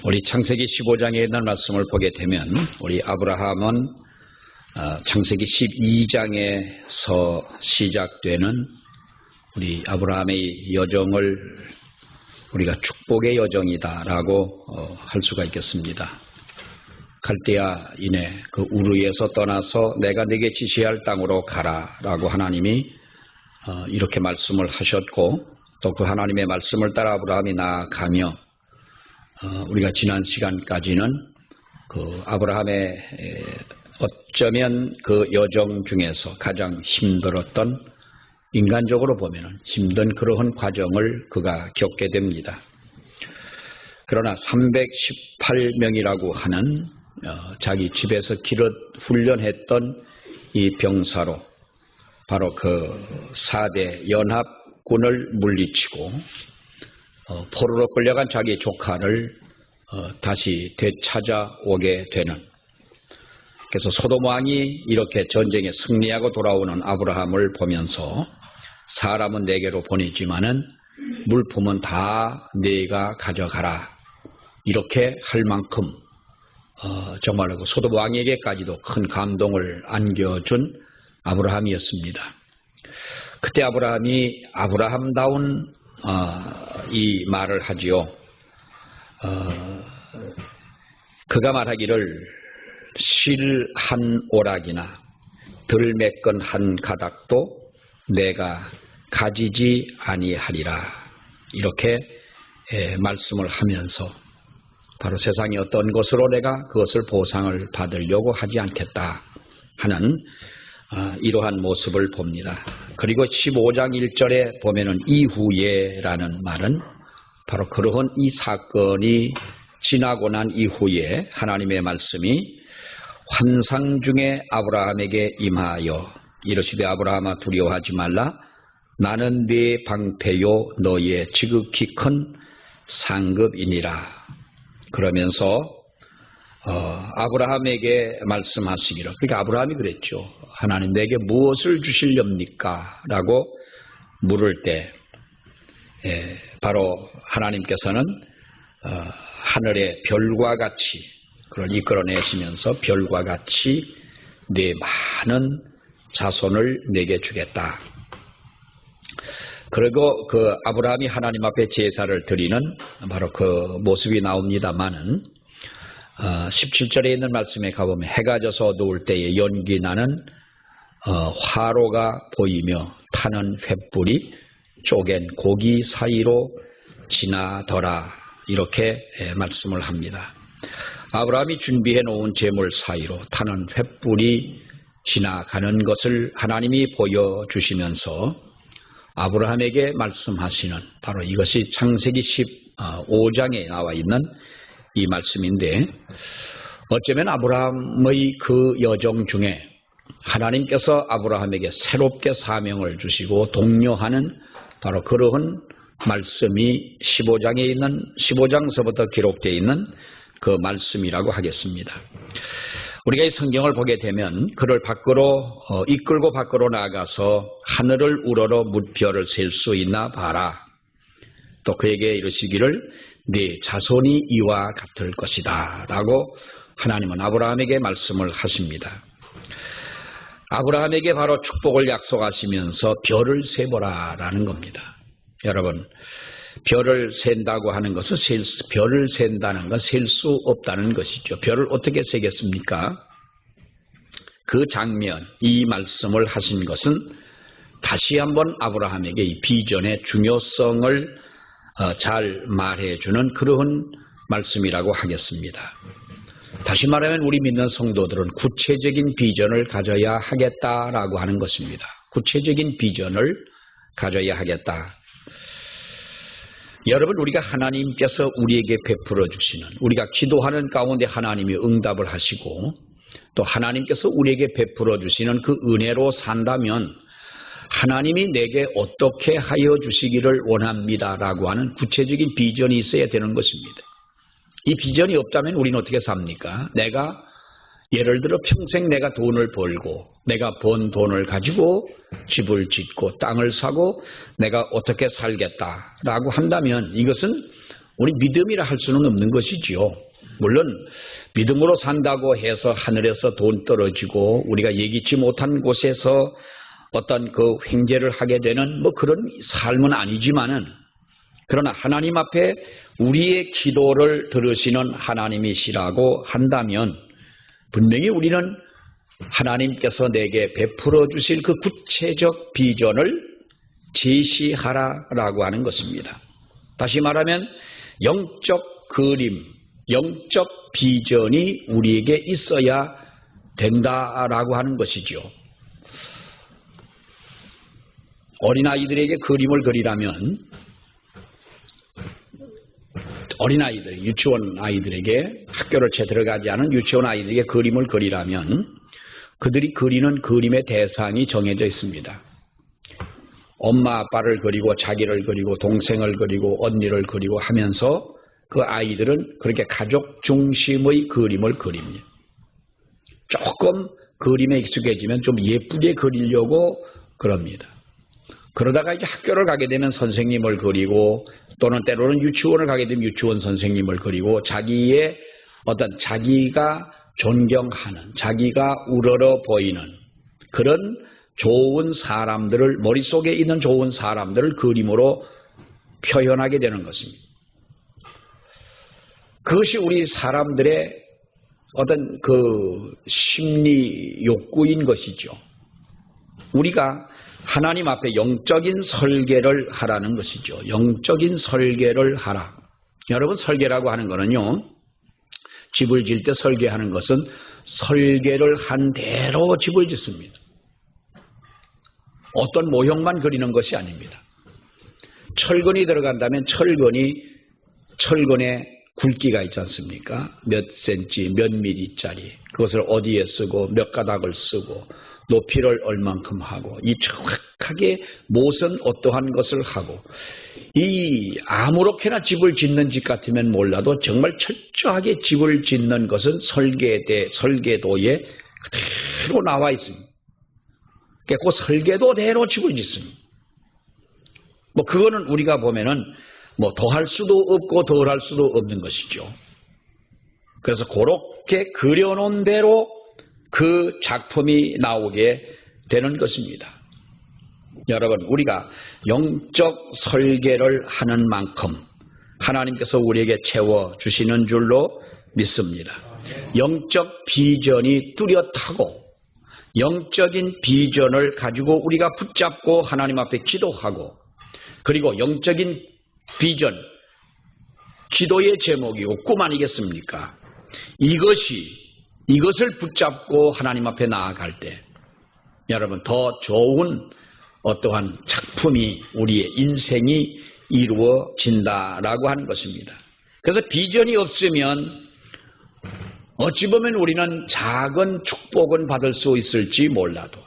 우리 창세기 15장에 있는 말씀을 보게 되면 우리 아브라함은 창세기 12장에서 시작되는 우리 아브라함의 여정을 우리가 축복의 여정이다라고 할 수가 있겠습니다. 갈대아인의 그 우르에서 떠나서 내가 네게 지시할 땅으로 가라라고 하나님이 이렇게 말씀을 하셨고, 또 그 하나님의 말씀을 따라 아브라함이 나아가며 우리가 지난 시간까지는 그 아브라함의 어쩌면 그 여정 중에서 가장 힘들었던, 인간적으로 보면은 힘든 그러한 과정을 그가 겪게 됩니다. 그러나 318명이라고 하는 자기 집에서 기릇 훈련했던 이 병사로 바로 그 4대 연합군을 물리치고 포로로 끌려간 자기 조카를 다시 되찾아오게 되는, 그래서 소돔 왕이 이렇게 전쟁에 승리하고 돌아오는 아브라함을 보면서 사람은 내게로 보내지만은 물품은 다 네가 가져가라, 이렇게 할 만큼 정말로 그 소돔 왕에게까지도 큰 감동을 안겨준 아브라함이었습니다. 그때 아브라함이 아브라함다운 이 말을 하지요. 그가 말하기를 실 한 오락이나 들매끈 한 가닥도 내가 가지지 아니하리라, 이렇게 말씀을 하면서 바로 세상의 어떤 것으로 내가 그것을 보상을 받으려고 하지 않겠다 하는 이러한 모습을 봅니다. 그리고 15장 1절에 보면은 이후에라는 말은 바로 그러한 이 사건이 지나고 난 이후에 하나님의 말씀이 환상 중에 아브라함에게 임하여 이르시되 아브라함아 두려워하지 말라, 나는 네 방패요 너의 지극히 큰 상급이니라. 그러면서 아브라함에게 말씀하시기를, 그러니까 아브라함이 그랬죠. 하나님 내게 무엇을 주시렵니까? 라고 물을 때 바로 하나님께서는 하늘의 별과 같이 그걸 이끌어내시면서 별과 같이 네 많은 자손을 내게 주겠다. 그리고 그 아브라함이 하나님 앞에 제사를 드리는 바로 그 모습이 나옵니다마는 17절에 있는 말씀에 가보면 해가 져서 어두울 때에 연기 나는 화로가 보이며 타는 횃불이 쪼갠 고기 사이로 지나더라, 이렇게 말씀을 합니다. 아브라함이 준비해 놓은 제물 사이로 타는 횃불이 지나가는 것을 하나님이 보여주시면서 아브라함에게 말씀하시는 바로 이것이 창세기 15장에 나와 있는 이 말씀인데, 어쩌면 아브라함의 그 여정 중에 하나님께서 아브라함에게 새롭게 사명을 주시고 독려하는 바로 그러한 말씀이 15장서부터 기록되어 있는 그 말씀이라고 하겠습니다. 우리가 이 성경을 보게 되면 그를 밖으로 이끌고 밖으로 나가서 하늘을 우러러 무별을 셀 수 있나 봐라. 또 그에게 이르시기를 네 자손이 이와 같을 것이다 라고 하나님은 아브라함에게 말씀을 하십니다. 아브라함에게 바로 축복을 약속하시면서 별을 세보라 라는 겁니다. 여러분, 별을 센다고 하는 것은 별을 센다는 건 셀 수 없다는 것이죠. 별을 어떻게 세겠습니까? 그 장면, 이 말씀을 하신 것은 다시 한번 아브라함에게 이 비전의 중요성을 잘 말해주는 그러한 말씀이라고 하겠습니다. 다시 말하면 우리 믿는 성도들은 구체적인 비전을 가져야 하겠다라고 하는 것입니다. 구체적인 비전을 가져야 하겠다. 여러분, 우리가 하나님께서 우리에게 베풀어 주시는, 우리가 기도하는 가운데 하나님이 응답을 하시고 또 하나님께서 우리에게 베풀어 주시는 그 은혜로 산다면 하나님이 내게 어떻게 하여 주시기를 원합니다라고 하는 구체적인 비전이 있어야 되는 것입니다. 이 비전이 없다면 우리는 어떻게 삽니까? 내가 예를 들어 평생 내가 돈을 벌고 내가 번 돈을 가지고 집을 짓고 땅을 사고 내가 어떻게 살겠다라고 한다면 이것은 우리 믿음이라 할 수는 없는 것이지요. 물론 믿음으로 산다고 해서 하늘에서 돈 떨어지고 우리가 예기치 못한 곳에서 어떤 그 횡재를 하게 되는 뭐 그런 삶은 아니지만은, 그러나 하나님 앞에 우리의 기도를 들으시는 하나님이시라고 한다면 분명히 우리는 하나님께서 내게 베풀어 주실 그 구체적 비전을 제시하라라고 하는 것입니다. 다시 말하면 영적 그림, 영적 비전이 우리에게 있어야 된다라고 하는 것이죠. 어린아이들에게 그림을 그리라면, 어린아이들, 유치원 아이들에게, 학교를 채 들어가지 않은 유치원 아이들에게 그림을 그리라면 그들이 그리는 그림의 대상이 정해져 있습니다. 엄마 아빠를 그리고 자기를 그리고 동생을 그리고 언니를 그리고 하면서 그 아이들은 그렇게 가족 중심의 그림을 그립니다. 조금 그림에 익숙해지면 좀 예쁘게 그리려고 그럽니다. 그러다가 이제 학교를 가게 되면 선생님을 그리고, 또는 때로는 유치원을 가게 되면 유치원 선생님을 그리고, 자기의 어떤 자기가 존경하는, 자기가 우러러 보이는 그런 좋은 사람들을, 머릿속에 있는 좋은 사람들을 그림으로 표현하게 되는 것입니다. 그것이 우리 사람들의 어떤 그 심리 욕구인 것이죠. 우리가 하나님 앞에 영적인 설계를 하라는 것이죠. 영적인 설계를 하라. 여러분, 설계라고 하는 거는요, 집을 지을 때 설계하는 것은 설계를 한 대로 집을 짓습니다. 어떤 모형만 그리는 것이 아닙니다. 철근이 들어간다면 철근에 굵기가 있지 않습니까? 몇 센치, 몇 밀리짜리, 그것을 어디에 쓰고 몇 가닥을 쓰고 높이를 얼만큼 하고, 이 정확하게 못은 어떠한 것을 하고, 이 아무렇게나 집을 짓는 집 같으면 몰라도 정말 철저하게 집을 짓는 것은 설계도에 그대로 나와 있습니다. 그 설계도대로 집을 짓습니다. 뭐 그거는 우리가 보면은 뭐 더할 수도 없고 덜할 수도 없는 것이죠. 그래서 그렇게 그려놓은 대로 그 작품이 나오게 되는 것입니다. 여러분, 우리가 영적 설계를 하는 만큼 하나님께서 우리에게 채워주시는 줄로 믿습니다. 영적 비전이 뚜렷하고, 영적인 비전을 가지고 우리가 붙잡고 하나님 앞에 기도하고, 그리고 영적인 비전, 기도의 제목이고 꿈 아니겠습니까? 이것을 붙잡고 하나님 앞에 나아갈 때 여러분, 더 좋은 어떠한 작품이, 우리의 인생이 이루어진다라고 하는 것입니다. 그래서 비전이 없으면 어찌 보면 우리는 작은 축복은 받을 수 있을지 몰라도,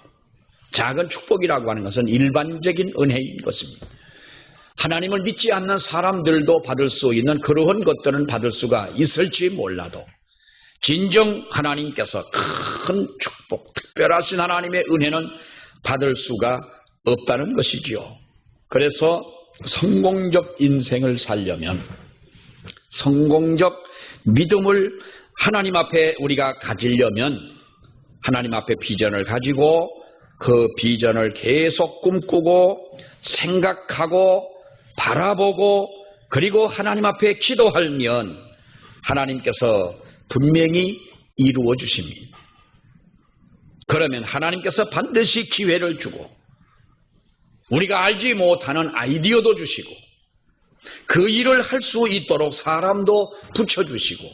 작은 축복이라고 하는 것은 일반적인 은혜인 것입니다. 하나님을 믿지 않는 사람들도 받을 수 있는 그러한 것들은 받을 수가 있을지 몰라도, 진정 하나님께서 큰 축복, 특별하신 하나님의 은혜는 받을 수가 없다는 것이지요. 그래서 성공적 인생을 살려면, 성공적 믿음을 하나님 앞에 우리가 가지려면, 하나님 앞에 비전을 가지고 그 비전을 계속 꿈꾸고 생각하고 바라보고, 그리고 하나님 앞에 기도하면 하나님께서 분명히 이루어 주십니다. 그러면 하나님께서 반드시 기회를 주고, 우리가 알지 못하는 아이디어도 주시고, 그 일을 할 수 있도록 사람도 붙여주시고,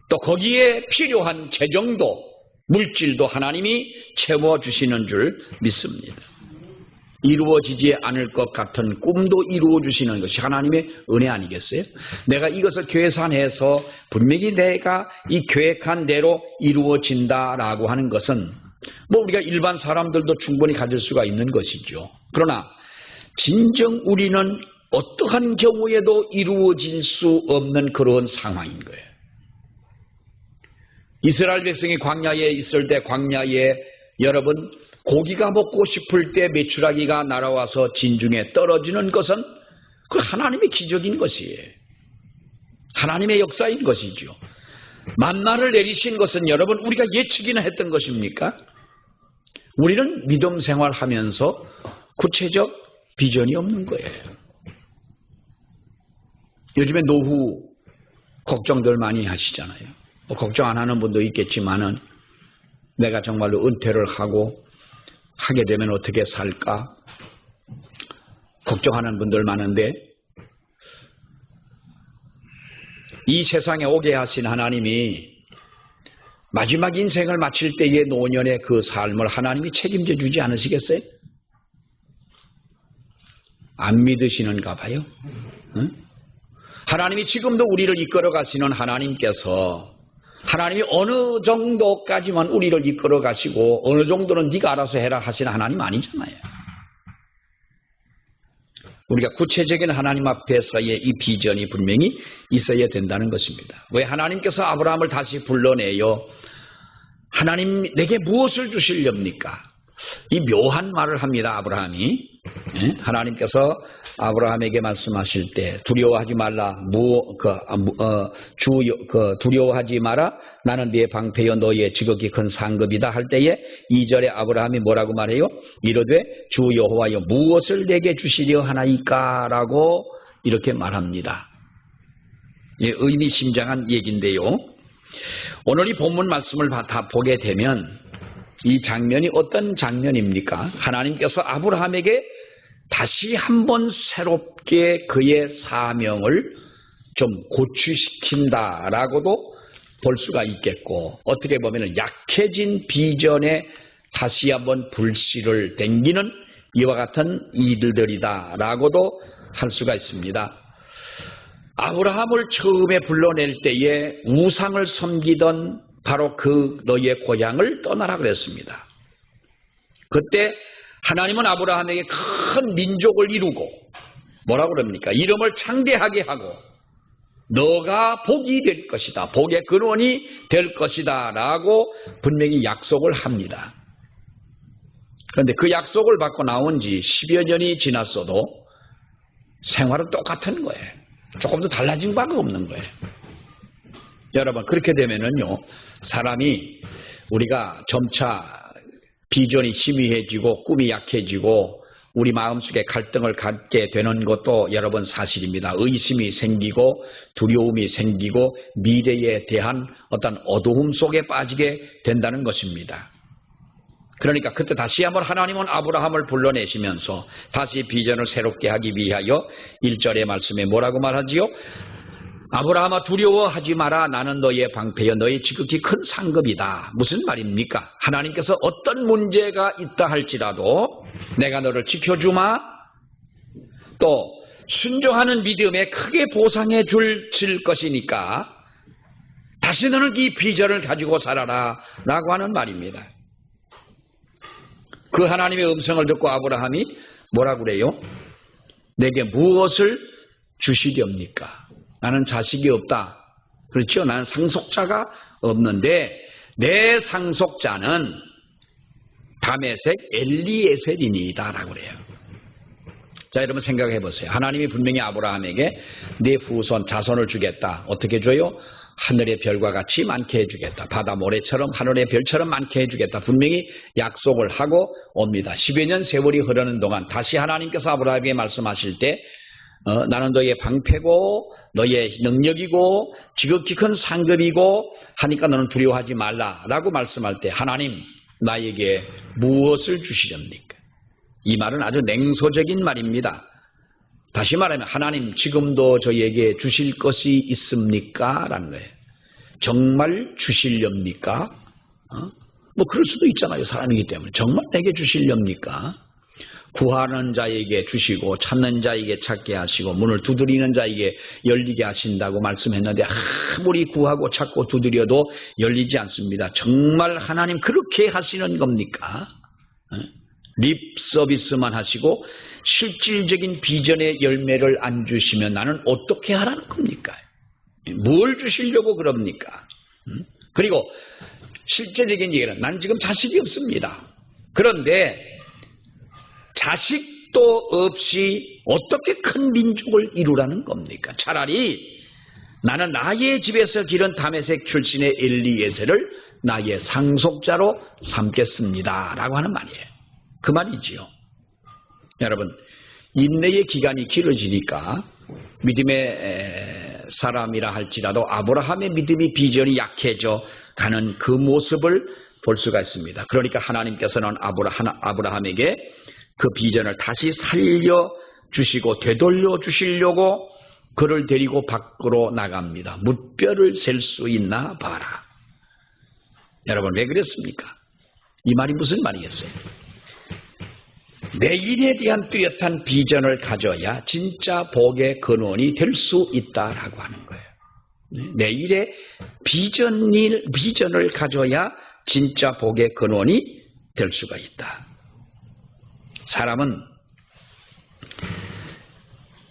또 거기에 필요한 재정도, 물질도 하나님이 채워주시는 줄 믿습니다. 이루어지지 않을 것 같은 꿈도 이루어주시는 것이 하나님의 은혜 아니겠어요? 내가 이것을 계산해서 분명히 내가 이 계획한 대로 이루어진다라고 하는 것은 뭐 우리가 일반 사람들도 충분히 가질 수가 있는 것이죠. 그러나 진정 우리는 어떠한 경우에도 이루어질 수 없는 그런 상황인 거예요. 이스라엘 백성이 광야에 있을 때, 광야에 여러분 고기가 먹고 싶을 때 메추라기가 날아와서 진중에 떨어지는 것은 그 하나님의 기적인 것이에요. 하나님의 역사인 것이죠. 만나를 내리신 것은 여러분 우리가 예측이나 했던 것입니까? 우리는 믿음 생활하면서 구체적 비전이 없는 거예요. 요즘에 노후 걱정들 많이 하시잖아요. 뭐 걱정 안 하는 분도 있겠지만은 내가 정말로 은퇴를 하게 되면 어떻게 살까? 걱정하는 분들 많은데 이 세상에 오게 하신 하나님이 마지막 인생을 마칠 때의 노년의 그 삶을 하나님이 책임져 주지 않으시겠어요? 안 믿으시는가 봐요. 응? 하나님이 지금도 우리를 이끌어 가시는 하나님께서 하나님이 어느 정도까지만 우리를 이끌어 가시고 어느 정도는 네가 알아서 해라 하시는 하나님 아니잖아요. 우리가 구체적인 하나님 앞에서의 이 비전이 분명히 있어야 된다는 것입니다. 왜 하나님께서 아브라함을 다시 불러내요? 하나님 내게 무엇을 주시렵니까? 이 묘한 말을 합니다. 아브라함이. 하나님께서 아브라함에게 말씀하실 때 두려워하지 말라. 두려워하지 마라. 나는 네의 방패여 너희의 지극히 큰 상급이다 할 때에 2절에 아브라함이 뭐라고 말해요? 이르되 주 여호와여 무엇을 내게 주시려 하나이까? 라고 이렇게 말합니다. 예, 의미심장한 얘기인데요. 오늘 이 본문 말씀을 다 보게 되면 이 장면이 어떤 장면입니까? 하나님께서 아브라함에게 다시 한번 새롭게 그의 사명을 좀 고취시킨다라고도 볼 수가 있겠고, 어떻게 보면 약해진 비전에 다시 한번 불씨를 댕기는 이와 같은 이들이다라고도 할 수가 있습니다. 아브라함을 처음에 불러낼 때에 우상을 섬기던 바로 그 너희의 고향을 떠나라 그랬습니다. 그때 하나님은 아브라함에게 큰 민족을 이루고 뭐라고 그럽니까? 이름을 창대하게 하고 너가 복이 될 것이다. 복의 근원이 될 것이다 라고 분명히 약속을 합니다. 그런데 그 약속을 받고 나온 지 10여 년이 지났어도 생활은 똑같은 거예요. 조금도 달라진 바가 없는 거예요. 여러분 그렇게 되면은요 사람이 우리가 점차 비전이 희미해지고 꿈이 약해지고 우리 마음속에 갈등을 갖게 되는 것도 여러분 사실입니다. 의심이 생기고 두려움이 생기고 미래에 대한 어떤 어두움 속에 빠지게 된다는 것입니다. 그러니까 그때 다시 한번 하나님은 아브라함을 불러내시면서 다시 비전을 새롭게 하기 위하여 1절의 말씀에 뭐라고 말하지요? 아브라함아 두려워하지 마라. 나는 너의 방패여 너의 지극히 큰 상급이다. 무슨 말입니까? 하나님께서 어떤 문제가 있다 할지라도 내가 너를 지켜주마. 또 순종하는 믿음에 크게 보상해 줄 것이니까 다시 너는 이 비전을 가지고 살아라 라고 하는 말입니다. 그 하나님의 음성을 듣고 아브라함이 뭐라고 그래요? 내게 무엇을 주시렵니까? 나는 자식이 없다. 그렇죠? 나는 상속자가 없는데 내 상속자는 다메섹 엘리에셀이니이다 라고 그래요. 자, 여러분 생각해 보세요. 하나님이 분명히 아브라함에게 내 후손 자손을 주겠다. 어떻게 줘요? 하늘의 별과 같이 많게 해주겠다. 바다 모래처럼 하늘의 별처럼 많게 해주겠다. 분명히 약속을 하고 옵니다. 10여 년 세월이 흐르는 동안 다시 하나님께서 아브라함에게 말씀하실 때 나는 너의 방패고 너의 능력이고 지극히 큰 상급이고 하니까 너는 두려워하지 말라라고 말씀할 때 하나님 나에게 무엇을 주시렵니까? 이 말은 아주 냉소적인 말입니다. 다시 말하면 하나님 지금도 저희에게 주실 것이 있습니까? 라는 거예요. 정말 주시렵니까? 뭐 그럴 수도 있잖아요. 사람이기 때문에. 정말 내게 주시렵니까? 구하는 자에게 주시고 찾는 자에게 찾게 하시고 문을 두드리는 자에게 열리게 하신다고 말씀했는데 아무리 구하고 찾고 두드려도 열리지 않습니다. 정말 하나님 그렇게 하시는 겁니까? 립 서비스만 하시고 실질적인 비전의 열매를 안 주시면 나는 어떻게 하라는 겁니까? 뭘 주시려고 그럽니까? 그리고 실제적인 얘기는 나는 지금 자식이 없습니다. 그런데 자식도 없이 어떻게 큰 민족을 이루라는 겁니까? 차라리 나는 나의 집에서 기른 다메섹 출신의 엘리에셀을 나의 상속자로 삼겠습니다 라고 하는 말이에요. 그 말이지요. 여러분, 인내의 기간이 길어지니까 믿음의 사람이라 할지라도 아브라함의 믿음이 비전이 약해져 가는 그 모습을 볼 수가 있습니다. 그러니까 하나님께서는 아브라함에게 그 비전을 다시 살려주시고 되돌려 주시려고 그를 데리고 밖으로 나갑니다. 뭇별을 셀 수 있나 봐라. 여러분, 왜 그랬습니까? 이 말이 무슨 말이겠어요? 내일에 대한 뚜렷한 비전을 가져야 진짜 복의 근원이 될 수 있다라고 하는 거예요. 내일의 비전을 가져야 진짜 복의 근원이 될 수가 있다. 사람은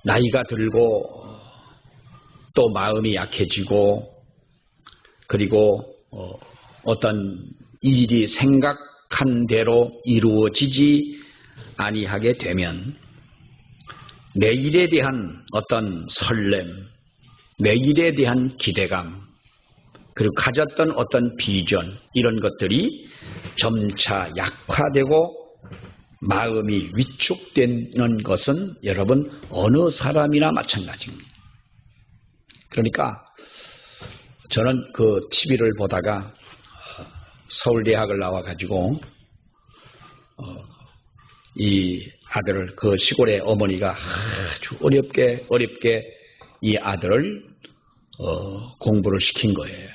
나이가 들고 또 마음이 약해지고 그리고 어떤 일이 생각한 대로 이루어지지 아니하게 되면 내일에 대한 어떤 설렘, 내일에 대한 기대감, 그리고 가졌던 어떤 비전, 이런 것들이 점차 약화되고 마음이 위축되는 것은 여러분 어느 사람이나 마찬가지입니다. 그러니까 저는 그 TV를 보다가 서울대학을 나와가지고 이 아들을, 그 시골의 어머니가 아주 어렵게 이 아들을 공부를 시킨 거예요.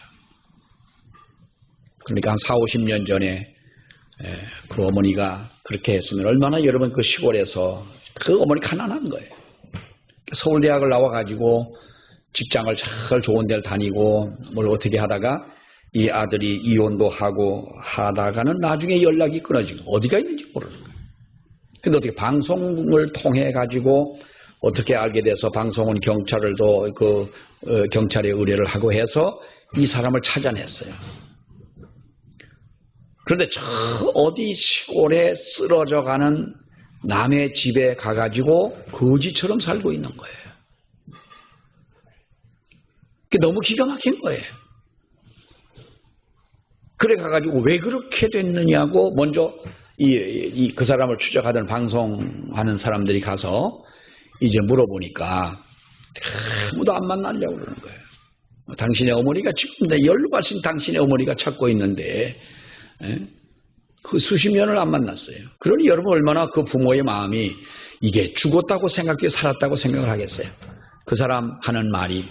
그러니까 한 40-50년 전에 그 어머니가 그렇게 했으면 얼마나 여러분 그 시골에서 그 어머니 가난한 거예요. 서울대학을 나와가지고 직장을 잘 좋은 데를 다니고 뭘 어떻게 하다가 이 아들이 이혼도 하고 하다가는 나중에 연락이 끊어지고 어디가 있는지 모르는 거예요. 근데 어떻게 방송을 통해 가지고 어떻게 알게 돼서 방송은 경찰을도 경찰에 의뢰를 하고 해서 이 사람을 찾아냈어요. 그런데 저 어디 시골에 쓰러져 가는 남의 집에 가가지고 거지처럼 살고 있는 거예요. 그게 너무 기가 막힌 거예요. 그래 가가지고 왜 그렇게 됐느냐고 먼저 그 사람을 추적하던 방송하는 사람들이 가서 이제 물어보니까 아무도 안 만나려고 그러는 거예요. 당신의 어머니가 지금 연로하신 당신의 어머니가 찾고 있는데 그 수십 년을 안 만났어요. 그러니 여러분 얼마나 그 부모의 마음이 이게 죽었다고 생각해 살았다고 생각을 하겠어요. 그 사람 하는 말이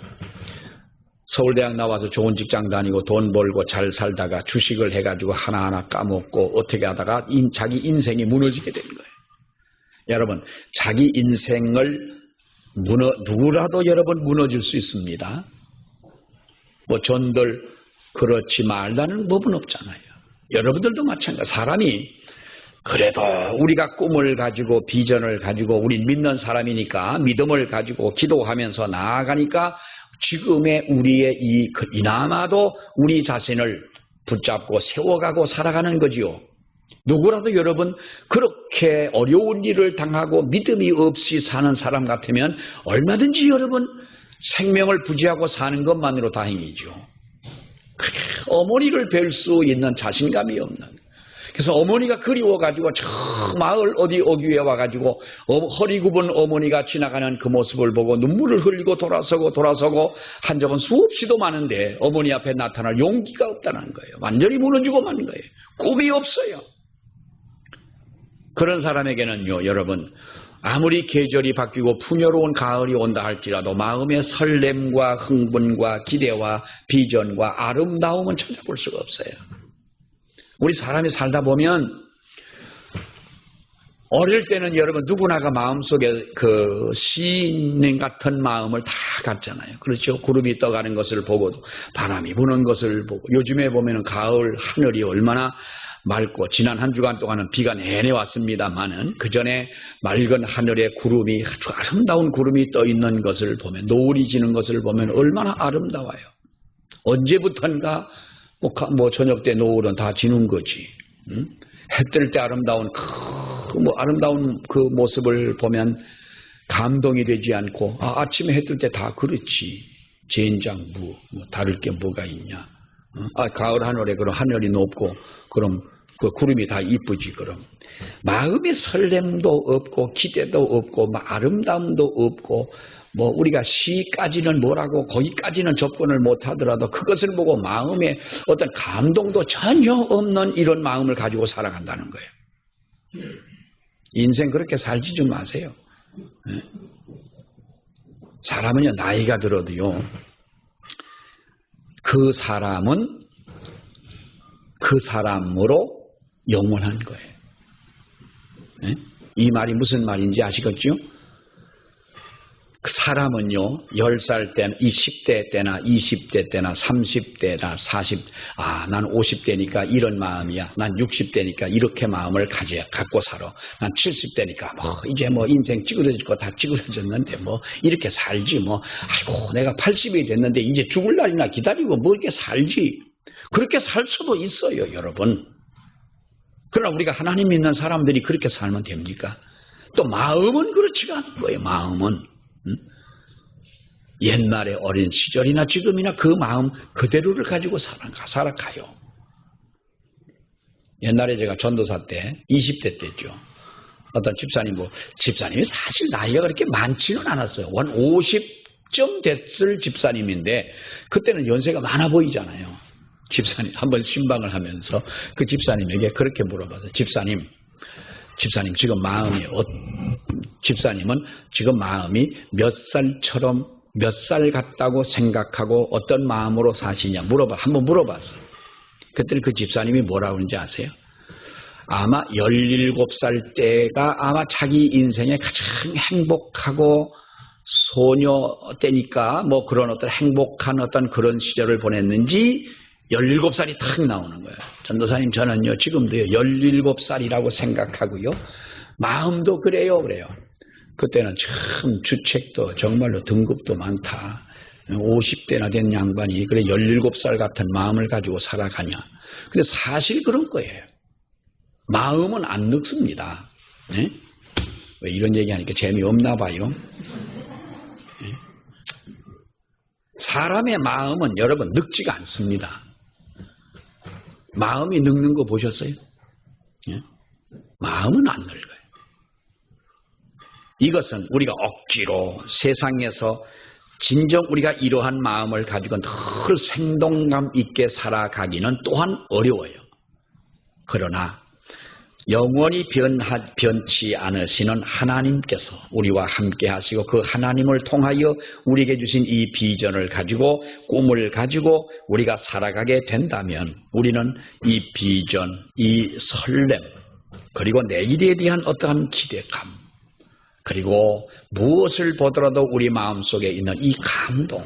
서울대학 나와서 좋은 직장 다니고 돈 벌고 잘 살다가 주식을 해가지고 하나하나 까먹고 어떻게 하다가 자기 인생이 무너지게 된 거예요. 여러분, 자기 인생을 누구라도 여러분 무너질 수 있습니다. 뭐 전들 그렇지 말라는 법은 없잖아요. 여러분들도 마찬가지. 사람이 그래도 우리가 꿈을 가지고 비전을 가지고 우리 믿는 사람이니까 믿음을 가지고 기도하면서 나아가니까 지금의 우리의 이나마도 우리 자신을 붙잡고 세워가고 살아가는 거지요. 누구라도 여러분 그렇게 어려운 일을 당하고 믿음이 없이 사는 사람 같으면 얼마든지 여러분 생명을 부지하고 사는 것만으로 다행이죠. 어머니를 뵐 수 있는 자신감이 없는. 그래서 어머니가 그리워가지고 저 마을 어디 어귀에 와가지고 허리 굽은 어머니가 지나가는 그 모습을 보고 눈물을 흘리고 돌아서고 한 적은 수없이도 많은데 어머니 앞에 나타날 용기가 없다는 거예요. 완전히 무너지고 마는 거예요. 꿈이 없어요. 그런 사람에게는요, 여러분, 아무리 계절이 바뀌고 풍요로운 가을이 온다 할지라도 마음의 설렘과 흥분과 기대와 비전과 아름다움은 찾아볼 수가 없어요. 우리 사람이 살다 보면 어릴 때는 여러분 누구나가 마음속에 그 시인 같은 마음을 다 갖잖아요. 그렇죠? 구름이 떠가는 것을 보고도 바람이 부는 것을 보고 요즘에 보면은 가을 하늘이 얼마나 맑고 지난 한 주간 동안은 비가 내내 왔습니다만은 그 전에 맑은 하늘에 구름이 아주 아름다운 구름이 떠 있는 것을 보면 노을이 지는 것을 보면 얼마나 아름다워요. 언제부턴가 뭐 저녁 때 노을은 다 지는 거지. 해 뜰 때 아름다운 아름다운 그 모습을 보면 감동이 되지 않고 아침에 해 뜰 때 다 그렇지. 젠장부, 뭐 다를 게 뭐가 있냐. 가을 하늘에 그럼 하늘이 높고 그럼 그 구름이 다 이쁘지 그럼. 마음의 설렘도 없고 기대도 없고 뭐 아름다움도 없고 뭐 우리가 시까지는 뭐라고 거기까지는 접근을 못하더라도 그것을 보고 마음에 어떤 감동도 전혀 없는 이런 마음을 가지고 살아간다는 거예요. 인생 그렇게 살지 좀 마세요. 사람은요 나이가 들어도요 그 사람은 그 사람으로 영원한 거예요. 이 말이 무슨 말인지 아시겠죠? 그 사람은요 10살 때나 20대 때나 20대 때나 30대나 40, 난 50대니까 이런 마음이야. 난 60대니까 이렇게 마음을 갖고 살아. 난 70대니까 이제 인생 찌그러질 거 다 찌그러졌는데 이렇게 살지 아이고 내가 80이 됐는데 이제 죽을 날이나 기다리고 이렇게 살지. 그렇게 살 수도 있어요 여러분. 그러나 우리가 하나님 믿는 사람들이 그렇게 살면 됩니까? 또 마음은 그렇지가 않은 거예요. 마음은 옛날의 어린 시절이나 지금이나 그 마음 그대로를 가지고 살아가요. 옛날에 제가 전도사 때 20대 때죠. 어떤 집사님이 사실 나이가 그렇게 많지는 않았어요. 한 50쯤 됐을 집사님인데 그때는 연세가 많아 보이잖아요. 집사님 한번 신방을 하면서 그 집사님에게 그렇게 물어봐서 집사님 지금 집사님은 지금 마음이 몇 살 같다고 생각하고 어떤 마음으로 사시냐 한번 물어봤어. 그때 그 집사님이 뭐라고 그러는지 아세요? 아마 17살 때가 아마 자기 인생에 가장 행복하고 소녀 때니까 그런 어떤 행복한 어떤 그런 시절을 보냈는지 17살이 탁 나오는 거예요. 전도사님 저는요 지금도요 17살이라고 생각하고요 마음도 그래요. 그때는 참 주책도 정말로 등급도 많다. 50대나 된 양반이 그래 17살 같은 마음을 가지고 살아가냐. 근데 사실 그런 거예요. 마음은 안 늙습니다. 네? 왜 이런 얘기하니까 재미없나 봐요. 네? 사람의 마음은 여러분 늙지가 않습니다. 마음이 늙는 거 보셨어요? 예? 마음은 안 늙어요. 이것은 우리가 억지로 세상에서 진정 우리가 이러한 마음을 가지고 늘 생동감 있게 살아가기는 또한 어려워요. 그러나 영원히 변치 않으시는 하나님께서 우리와 함께 하시고 그 하나님을 통하여 우리에게 주신 이 비전을 가지고 꿈을 가지고 우리가 살아가게 된다면 우리는 이 비전, 이 설렘 그리고 내일에 대한 어떠한 기대감 그리고 무엇을 보더라도 우리 마음속에 있는 이 감동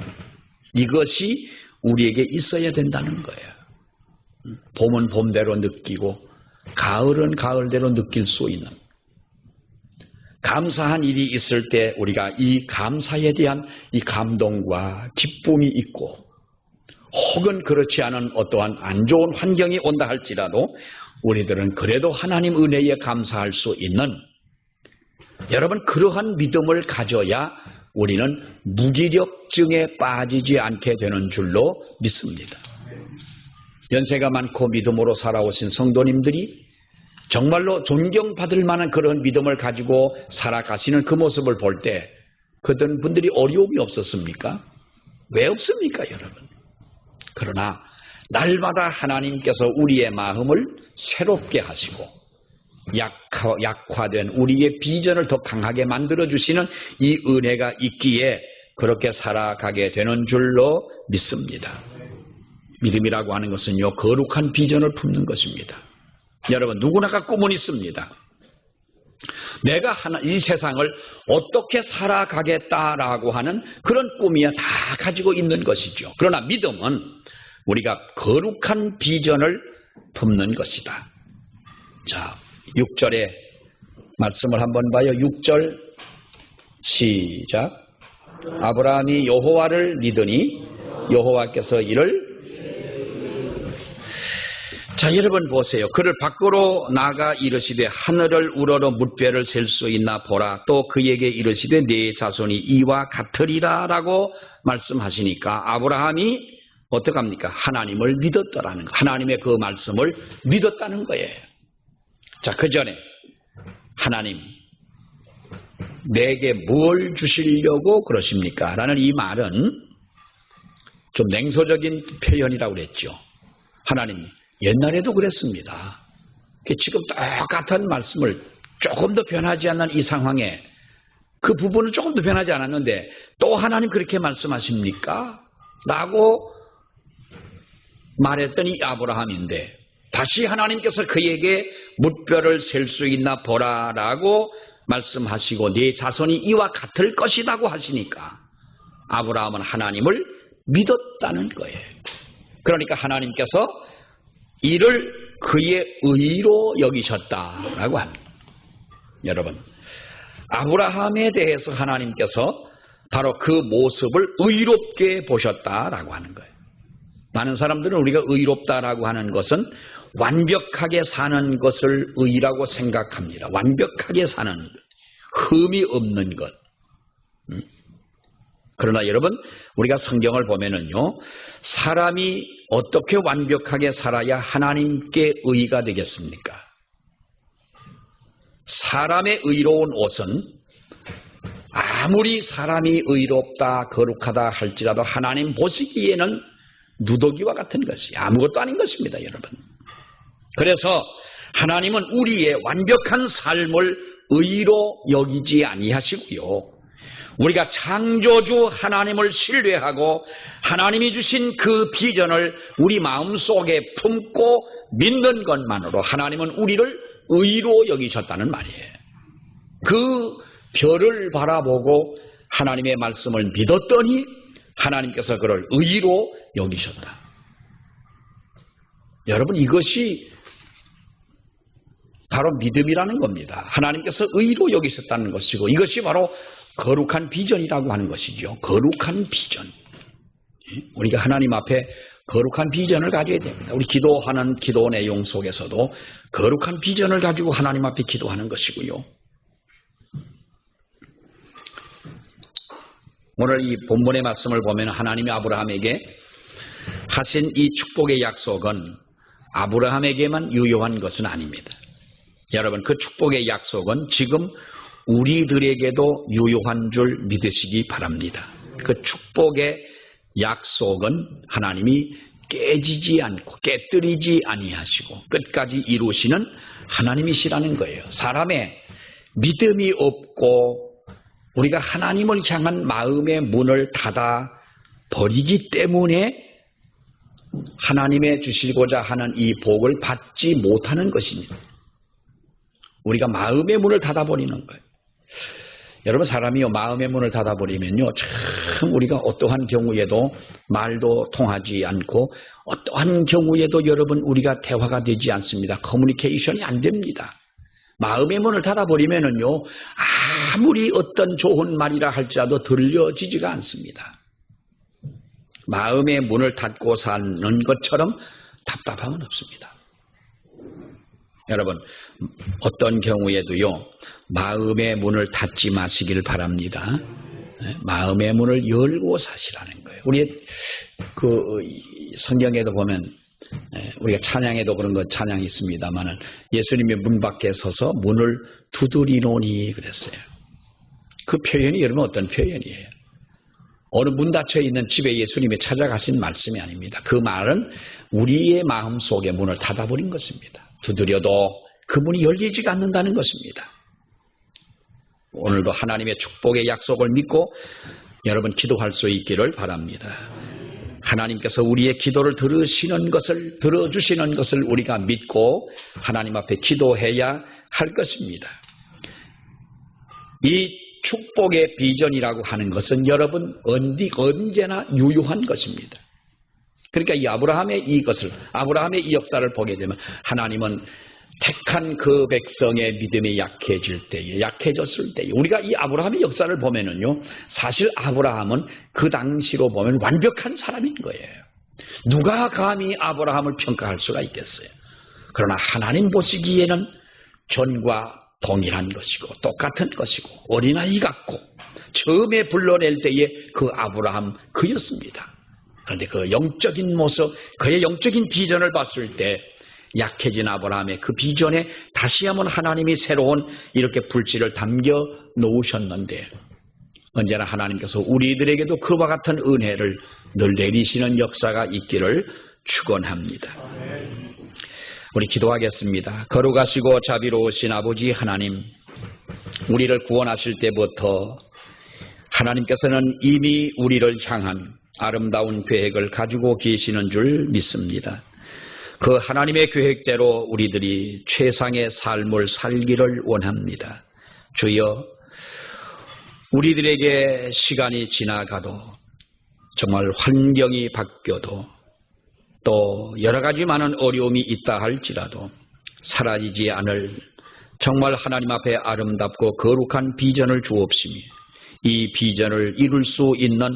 이것이 우리에게 있어야 된다는 거예요. 봄은 봄대로 느끼고 가을은 가을대로 느낄 수 있는 감사한 일이 있을 때 우리가 이 감사에 대한 이 감동과 기쁨이 있고 혹은 그렇지 않은 어떠한 안 좋은 환경이 온다 할지라도 우리들은 그래도 하나님 은혜에 감사할 수 있는 여러분 그러한 믿음을 가져야 우리는 무기력증에 빠지지 않게 되는 줄로 믿습니다. 연세가 많고 믿음으로 살아오신 성도님들이 정말로 존경받을 만한 그런 믿음을 가지고 살아가시는 그 모습을 볼 때 그런 분들이 어려움이 없었습니까? 왜 없습니까 여러분? 그러나 날마다 하나님께서 우리의 마음을 새롭게 하시고 약화된 우리의 비전을 더 강하게 만들어주시는 이 은혜가 있기에 그렇게 살아가게 되는 줄로 믿습니다. 믿음이라고 하는 것은요 거룩한 비전을 품는 것입니다. 여러분 누구나가 꿈은 있습니다. 내가 이 세상을 어떻게 살아가겠다라고 하는 그런 꿈이야 다 가지고 있는 것이죠. 그러나 믿음은 우리가 거룩한 비전을 품는 것이다. 자 6절의 말씀을 한번 봐요. 6절 시작. 아브라함이 여호와를 믿으니 여호와께서 이를 자, 여러분 보세요. 그를 밖으로 나가 이르시되 하늘을 우러러 뭇별을 셀 수 있나 보라. 또 그에게 이르시되 네 자손이 이와 같으리라 라고 말씀하시니까 아브라함이 어떡합니까? 하나님을 믿었더라는 거. 하나님의 그 말씀을 믿었다는 거예요. 자, 그 전에 하나님 내게 뭘 주시려고 그러십니까? 라는 이 말은 좀 냉소적인 표현이라고 그랬죠. 하나님 옛날에도 그랬습니다. 지금 똑같은 말씀을 조금 더 변하지 않는 이 상황에 그 부분은 조금 더 변하지 않았는데 또 하나님 그렇게 말씀하십니까? 라고 말했더니 아브라함인데 다시 하나님께서 그에게 뭇별을 셀 수 있나 보라 라고 말씀하시고 네 자손이 이와 같을 것이라고 하시니까 아브라함은 하나님을 믿었다는 거예요. 그러니까 하나님께서 이를 그의 의로 여기셨다라고 합니다. 여러분, 아브라함에 대해서 하나님께서 바로 그 모습을 의롭게 보셨다라고 하는 거예요. 많은 사람들은 우리가 의롭다라고 하는 것은 완벽하게 사는 것을 의라고 생각합니다. 완벽하게 사는 것, 흠이 없는 것. 그러나 여러분, 우리가 성경을 보면은요, 사람이 어떻게 완벽하게 살아야 하나님께 의가 되겠습니까? 사람의 의로운 옷은 아무리 사람이 의롭다, 거룩하다 할지라도 하나님 보시기에는 누더기와 같은 것이 아무것도 아닌 것입니다, 여러분. 그래서 하나님은 우리의 완벽한 삶을 의로 여기지 아니하시고요. 우리가 창조주 하나님을 신뢰하고 하나님이 주신 그 비전을 우리 마음속에 품고 믿는 것만으로 하나님은 우리를 의로 여기셨다는 말이에요. 그 별을 바라보고 하나님의 말씀을 믿었더니 하나님께서 그를 의로 여기셨다. 여러분, 이것이 바로 믿음이라는 겁니다. 하나님께서 의로 여기셨다는 것이고 이것이 바로 거룩한 비전이라고 하는 것이죠. 거룩한 비전. 우리가 하나님 앞에 거룩한 비전을 가져야 됩니다. 우리 기도하는 기도 내용 속에서도 거룩한 비전을 가지고 하나님 앞에 기도하는 것이고요. 오늘 이 본문의 말씀을 보면 하나님이 아브라함에게 하신 이 축복의 약속은 아브라함에게만 유효한 것은 아닙니다. 여러분, 그 축복의 약속은 지금 우리들에게도 유효한 줄 믿으시기 바랍니다. 그 축복의 약속은 하나님이 깨지지 않고 깨뜨리지 아니하시고 끝까지 이루시는 하나님이시라는 거예요. 사람의 믿음이 없고 우리가 하나님을 향한 마음의 문을 닫아 버리기 때문에 하나님의 주시고자 하는 이 복을 받지 못하는 것입니다. 우리가 마음의 문을 닫아버리는 거예요. 여러분, 사람이요 마음의 문을 닫아버리면요 참 우리가 어떠한 경우에도 말도 통하지 않고 어떠한 경우에도 여러분 우리가 대화가 되지 않습니다. 커뮤니케이션이 안 됩니다. 마음의 문을 닫아버리면은요 아무리 어떤 좋은 말이라 할지라도 들려지지가 않습니다. 마음의 문을 닫고 사는 것처럼 답답함은 없습니다. 여러분, 어떤 경우에도요 마음의 문을 닫지 마시길 바랍니다. 마음의 문을 열고 사시라는 거예요. 우리 그 성경에도 보면 우리가 찬양에도 그런 거 찬양이 있습니다만은 예수님의 문 밖에 서서 문을 두드리노니 그랬어요. 그 표현이 여러분 어떤 표현이에요? 어느 문 닫혀 있는 집에 예수님이 찾아가신 말씀이 아닙니다. 그 말은 우리의 마음 속에 문을 닫아버린 것입니다. 두드려도 그 문이 열리지가 않는다는 것입니다. 오늘도 하나님의 축복의 약속을 믿고 여러분 기도할 수 있기를 바랍니다. 하나님께서 우리의 기도를 들어주시는 것을 우리가 믿고 하나님 앞에 기도해야 할 것입니다. 이 축복의 비전이라고 하는 것은 여러분 언제나 유효한 것입니다. 그러니까 이 아브라함의 이 역사를 보게 되면 하나님은 택한 그 백성의 믿음이 약해졌을 때에 우리가 이 아브라함의 역사를 보면은요 사실 아브라함은 그 당시로 보면 완벽한 사람인 거예요. 누가 감히 아브라함을 평가할 수가 있겠어요? 그러나 하나님 보시기에는 전과 동일한 것이고 똑같은 것이고 어린아이 같고 처음에 불러낼 때에 그 아브라함 그였습니다. 그런데 그 영적인 모습, 그의 영적인 비전을 봤을 때 약해진 아브라함의 그 비전에 다시 한번 하나님이 새로운 이렇게 불씨를 담겨 놓으셨는데 언제나 하나님께서 우리들에게도 그와 같은 은혜를 늘 내리시는 역사가 있기를 축원합니다. 우리 기도하겠습니다. 거룩하시고 자비로우신 아버지 하나님, 우리를 구원하실 때부터 하나님께서는 이미 우리를 향한 아름다운 계획을 가지고 계시는 줄 믿습니다. 그 하나님의 계획대로 우리들이 최상의 삶을 살기를 원합니다. 주여, 우리들에게 시간이 지나가도 정말 환경이 바뀌어도 또 여러 가지 많은 어려움이 있다 할지라도 사라지지 않을 정말 하나님 앞에 아름답고 거룩한 비전을 주옵시며 이 비전을 이룰 수 있는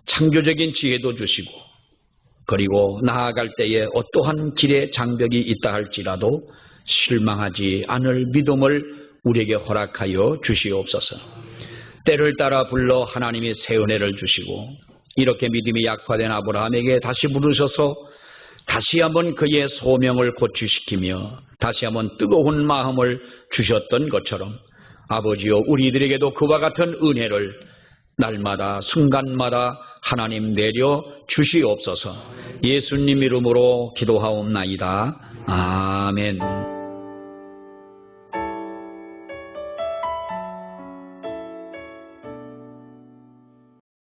창조적인 지혜도 주시고 그리고 나아갈 때에 어떠한 길에 장벽이 있다 할지라도 실망하지 않을 믿음을 우리에게 허락하여 주시옵소서. 때를 따라 불러 하나님이 새 은혜를 주시고 이렇게 믿음이 약화된 아브라함에게 다시 부르셔서 다시 한번 그의 소명을 고취시키며 다시 한번 뜨거운 마음을 주셨던 것처럼 아버지여 우리들에게도 그와 같은 은혜를 날마다 순간마다 하나님 내려 주시옵소서. 예수님 이름으로 기도하옵나이다. 아멘.